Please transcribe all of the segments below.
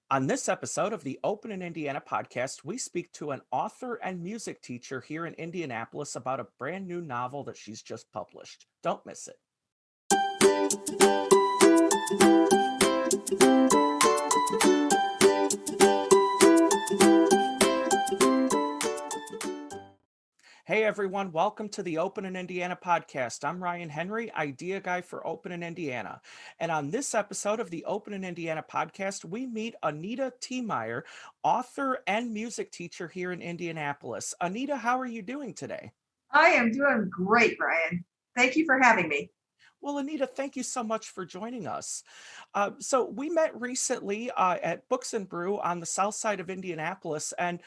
On this episode of the Open in Indiana podcast, we speak to an author and music teacher here in Indianapolis about a brand new novel that she's just published. Don't miss it. Hey everyone, welcome to the Open in Indiana podcast. I'm Ryan Henry, idea guy for Open in Indiana. And on this episode of the Open in Indiana podcast, we meet Anita Tiemeyer, author and music teacher here in Indianapolis. Anita, how are you doing today? I am doing great, Brian. Thank you for having me. Well, Anita, thank you so much for joining us. So we met recently at Books and Brew on the south side of Indianapolis, and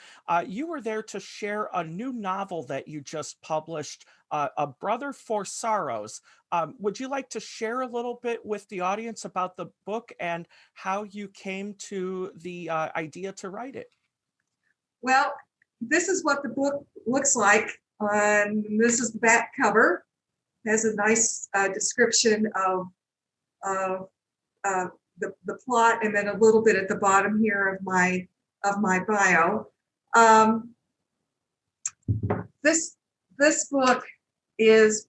you were there to share a new novel that you just published, A Brother for Sorrows. Would you like to share a little bit with the audience about the book and how you came to the idea to write it? Well, this is what the book looks like. This is the back cover. It has a nice description of the plot, and then a little bit at the bottom here of my bio. This book is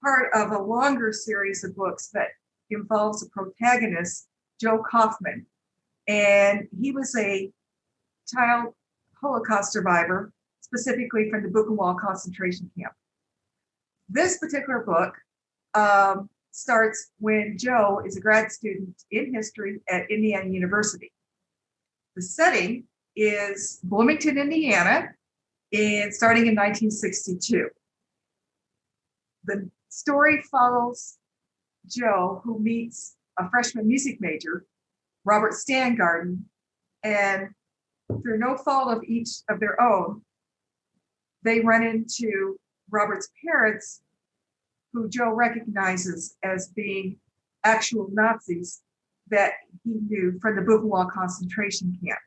part of a longer series of books that involves a protagonist, Joe Kaufman, and he was a child Holocaust survivor, specifically from the Buchenwald concentration camp. This particular book starts when Joe is a grad student in history at Indiana University. The setting is Bloomington, Indiana, and starting in 1962. The story follows Joe, who meets a freshman music major, Robert Stangarden, and through no fault of each of their own, they run into Robert's parents, who Joe recognizes as being actual Nazis that he knew from the Buchenwald concentration camp.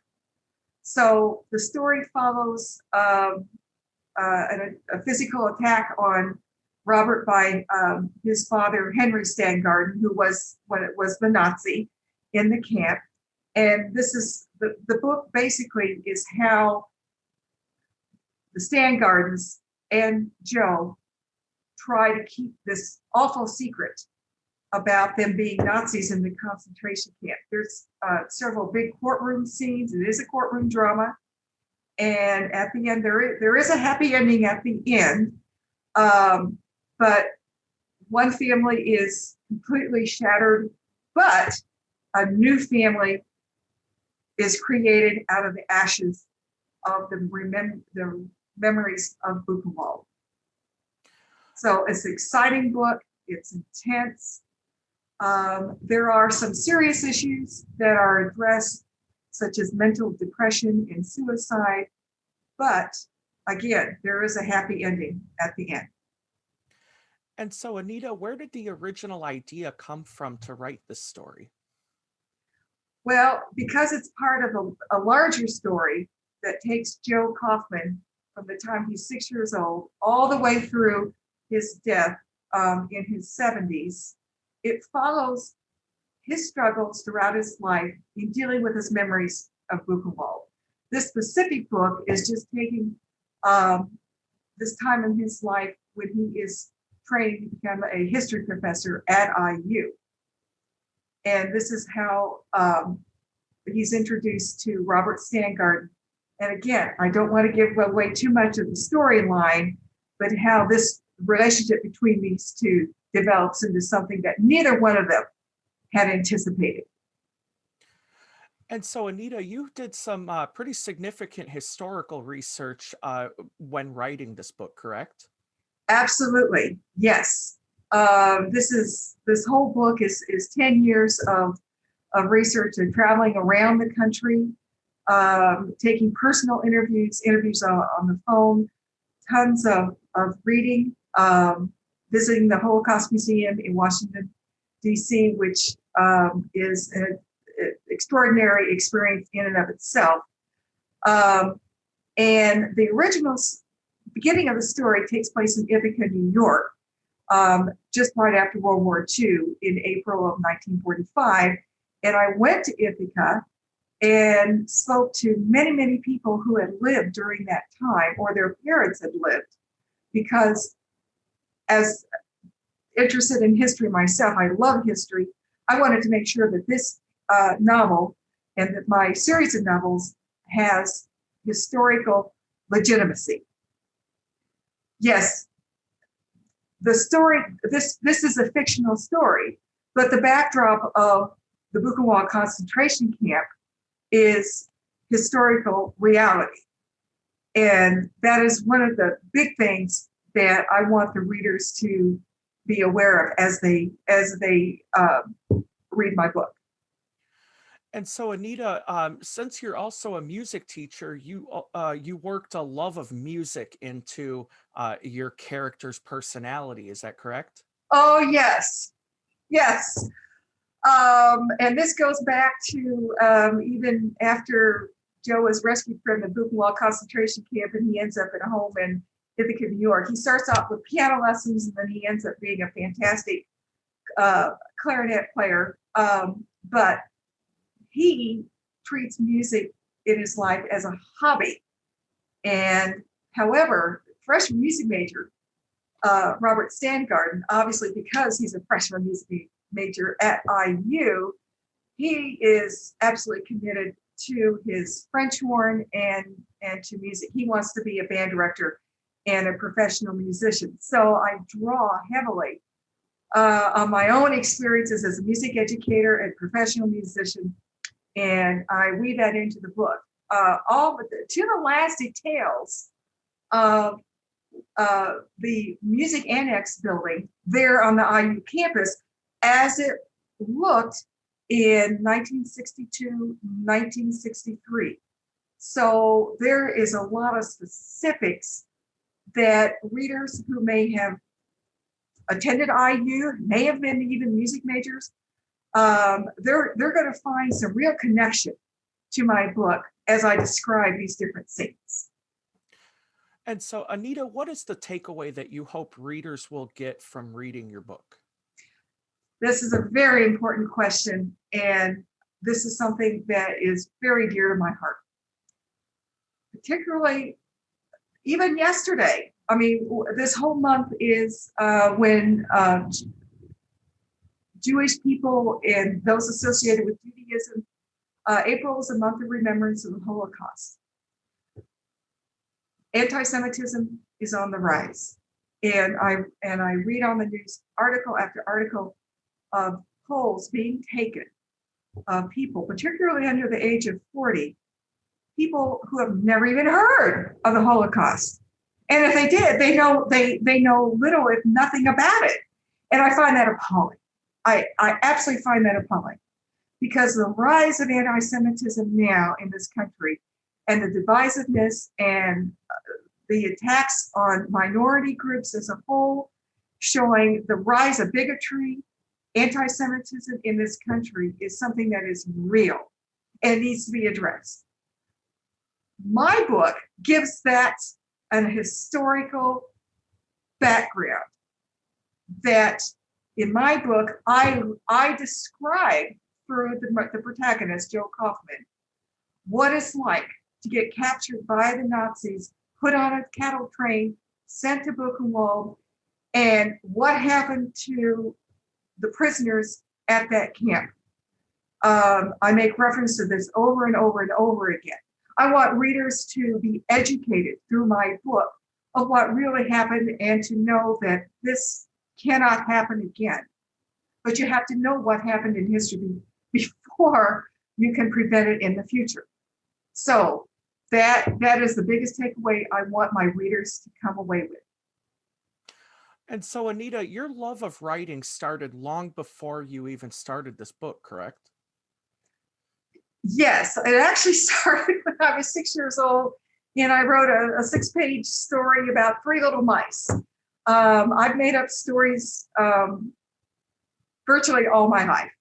So the story follows a physical attack on Robert by his father, Henry Stangarden, who was the Nazi in the camp. And this is the book basically is how the Stangardens and Joe try to keep this awful secret about them being Nazis in the concentration camp. There's several big courtroom scenes. It is a courtroom drama. And at the end, there is a happy ending at the end. But one family is completely shattered, but a new family is created out of the ashes of the memories of Buchenwald. So it's an exciting book. It's intense. There are some serious issues that are addressed, such as mental depression and suicide. But again, there is a happy ending at the end. And so, Anita, where did the original idea come from to write this story? Well, because it's part of a larger story that takes Joe Kaufman from the time he's 6 years old all the way through his death in his 70s. It follows his struggles throughout his life in dealing with his memories of Buchenwald. This specific book is just taking this time in his life when he is training to become a history professor at IU. And this is how he's introduced to Robert Stangarden. And again, I don't want to give away too much of the storyline, but how this relationship between these two develops into something that neither one of them had anticipated. And so, Anita, you did some pretty significant historical research when writing this book, correct? Absolutely, yes. This whole book is 10 years of research and traveling around the country, taking personal interviews on the phone, tons of reading, visiting the Holocaust Museum in Washington, D.C., which is an extraordinary experience in and of itself. And the original beginning of the story takes place in Ithaca, New York, just right after World War II in April of 1945. And I went to Ithaca and spoke to many, many people who had lived during that time or their parents had lived. Because as interested in history myself, I love history. I wanted to make sure that this novel and that my series of novels has historical legitimacy. Yes, the story, this is a fictional story, but the backdrop of the Buchenwald concentration camp is historical reality. And that is one of the big things that I want the readers to be aware of as they read my book. And so, Anita, since you're also a music teacher, you worked a love of music into your character's personality. Is that correct? Oh yes, yes. And this goes back to even after Joe was rescued from the Buchenwald concentration camp, and he ends up in a home in Ithaca, New York. He starts out with piano lessons, and then he ends up being a fantastic clarinet player. But he treats music in his life as a hobby. And however, freshman music major, Robert Stangarden, obviously because he's a freshman music major at IU, he is absolutely committed to his French horn and to music. He wants to be a band director and a professional musician. So I draw heavily on my own experiences as a music educator and professional musician, and I weave that into the book, all with to the last details of the music annex building there on the IU campus as it looked in 1962, 1963. So there is a lot of specifics that readers who may have attended IU, may have been even music majors, they're going to find some real connection to my book as I describe these different scenes. And so, Anita, what is the takeaway that you hope readers will get from reading your book? This is a very important question, and this is something that is very dear to my heart. Particularly, even yesterday, I mean, this whole month is when Jewish people and those associated with Judaism, April is a month of remembrance of the Holocaust. Anti-Semitism is on the rise. And I read on the news article after article of polls being taken of people, particularly under the age of 40, people who have never even heard of the Holocaust. And if they did, they know little, if nothing about it. And I find that appalling. I absolutely find that appalling, because the rise of anti-Semitism now in this country and the divisiveness and the attacks on minority groups as a whole, showing the rise of bigotry, anti-Semitism in this country is something that is real and needs to be addressed. My book gives that an historical background that in my book, I describe through the protagonist, Joe Kaufman, what it's like to get captured by the Nazis, put on a cattle train, sent to Buchenwald, and what happened to the prisoners at that camp. I make reference to this over and over and over again. I want readers to be educated through my book of what really happened and to know that this cannot happen again. But you have to know what happened in history before you can prevent it in the future. So that is the biggest takeaway I want my readers to come away with. And so, Anita, your love of writing started long before you even started this book, correct? Yes, it actually started when I was 6 years old, and I wrote a 6-page story about 3 little mice. I've made up stories virtually all my life.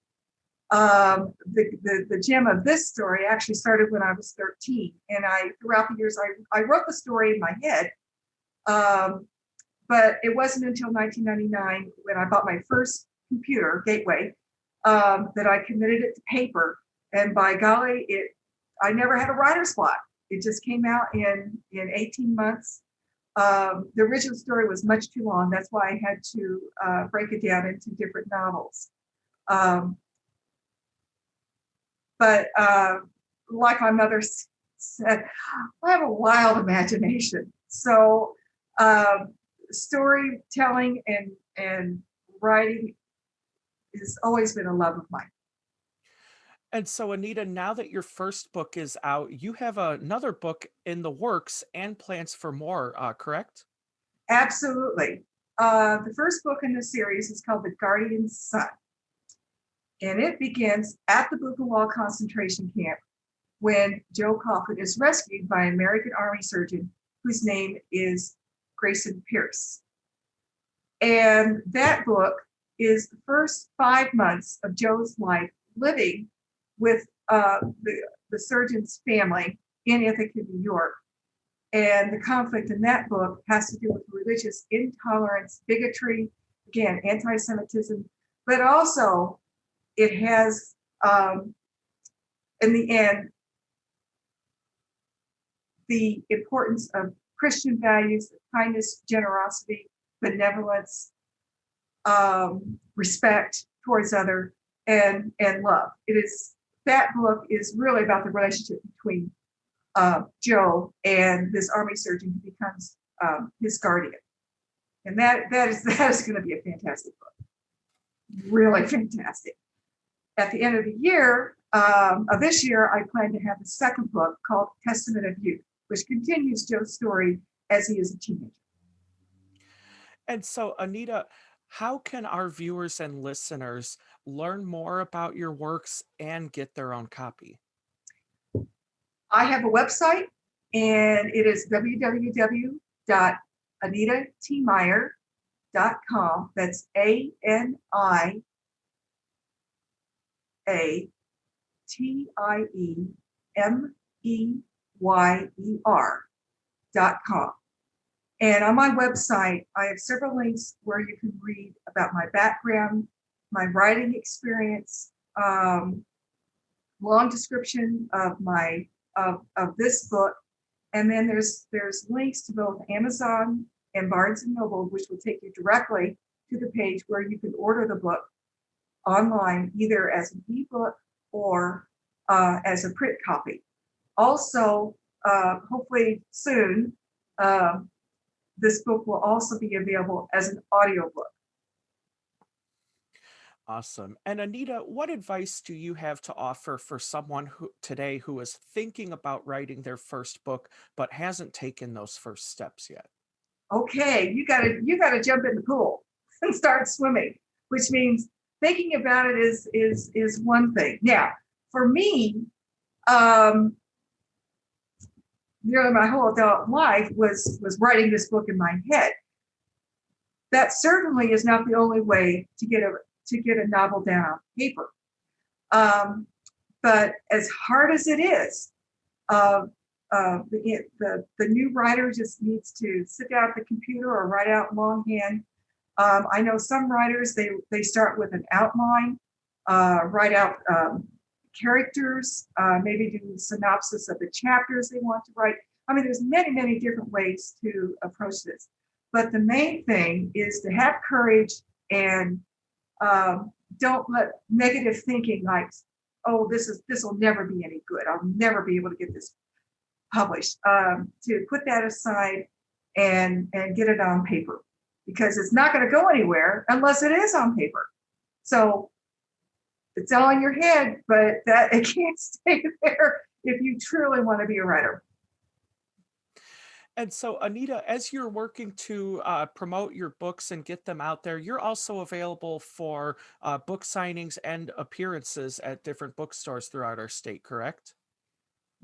The gem of this story actually started when I was 13, and throughout the years I wrote the story in my head, but it wasn't until 1999 when I bought my first computer, Gateway, that I committed it to paper. And by golly, I never had a writer's block. It just came out in 18 months. The original story was much too long. That's why I had to break it down into different novels. Um, but like my mother said, I have a wild imagination. So storytelling and writing has always been a love of mine. And so, Anita, now that your first book is out, you have another book in the works and plans for more, correct? Absolutely. The first book in the series is called The Guardian's Son, and it begins at the Buchenwald concentration camp when Joe Coffin is rescued by an American Army surgeon whose name is Grayson Pierce. And that book is the first 5 months of Joe's life living with the surgeon's family in Ithaca, New York. And the conflict in that book has to do with religious intolerance, bigotry, again, anti-Semitism, but also it has, in the end, the importance of Christian values, kindness, generosity, benevolence, respect towards other, and love. That book is really about the relationship between Joe and this army surgeon who becomes his guardian, and that is going to be a fantastic book, really fantastic. At the end of the year of this year, I plan to have a second book called Testament of Youth, which continues Joe's story as he is a teenager. And so, Anita, how can our viewers and listeners learn more about your works and get their own copy? I have a website, and it is www.anitatiemeyer.com. That's ANIATIEMEYER.com. And on my website, I have several links where you can read about my background, my writing experience, long description of my of this book, and then there's links to both Amazon and Barnes and Noble, which will take you directly to the page where you can order the book online, either as an ebook or as a print copy. Also, hopefully soon, this book will also be available as an audiobook. Awesome. And Anita, what advice do you have to offer for someone who is thinking about writing their first book but hasn't taken those first steps yet? Okay, you gotta jump in the pool and start swimming, which means thinking about it is one thing. Now, for me, nearly my whole adult life was writing this book in my head. That certainly is not the only way to get a novel down on paper. But as hard as it is, the new writer just needs to sit down at the computer or write out longhand. I know some writers, they start with an outline, write out characters, maybe do synopsis of the chapters they want to write. I mean, there's many different ways to approach this. But the main thing is to have courage and don't let negative thinking like, oh, this will never be any good. I'll never be able to get this published. To put that aside and get it on paper, because it's not going to go anywhere unless it is on paper. So it's all in your head, but that it can't stay there if you truly want to be a writer. And so, Anita, as you're working to promote your books and get them out there, you're also available for book signings and appearances at different bookstores throughout our state, correct?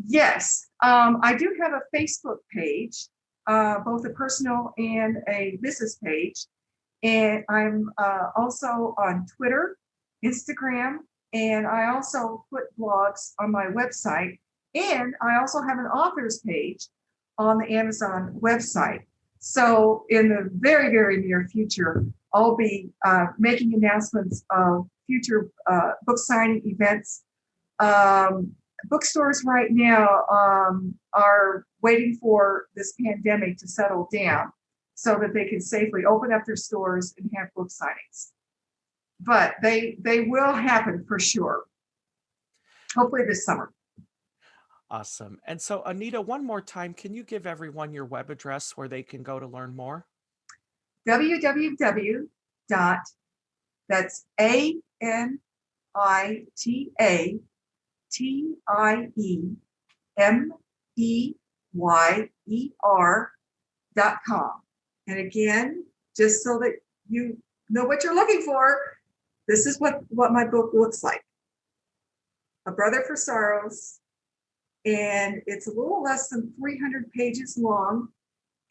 Yes, I do have a Facebook page, both a personal and a business page. And I'm also on Twitter, Instagram, and I also put blogs on my website. And I also have an author's page on the Amazon website. So in the very near future, I'll be making announcements of future book signing events. bookstores right now are waiting for this pandemic to settle down so that they can safely open up their stores and have book signings. But they will happen for sure. Hopefully this summer. Awesome. And so, Anita, one more time, can you give everyone your web address where they can go to learn more? www. That's ANITA Tiemeyer.com. And again, just so that you know what you're looking for, this is what my book looks like. A Brother for Sorrows. And it's a little less than 300 pages long.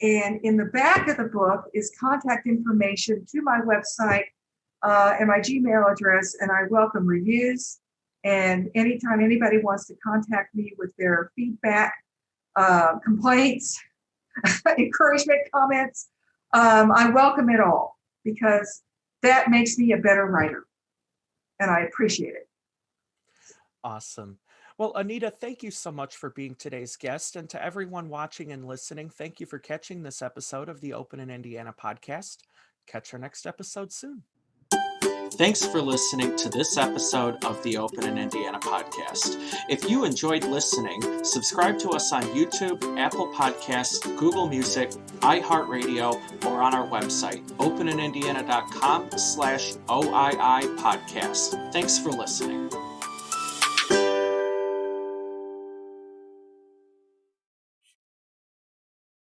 And in the back of the book is contact information to my website and my Gmail address. And I welcome reviews. And anytime anybody wants to contact me with their feedback, complaints, encouragement, comments, I welcome it all because that makes me a better writer. And I appreciate it. Awesome. Well, Anita, thank you so much for being today's guest. And to everyone watching and listening, thank you for catching this episode of the Open in Indiana podcast. Catch our next episode soon. Thanks for listening to this episode of the Open in Indiana podcast. If you enjoyed listening, subscribe to us on YouTube, Apple Podcasts, Google Music, iHeartRadio, or on our website, openindiana.com/OII podcast. Thanks for listening.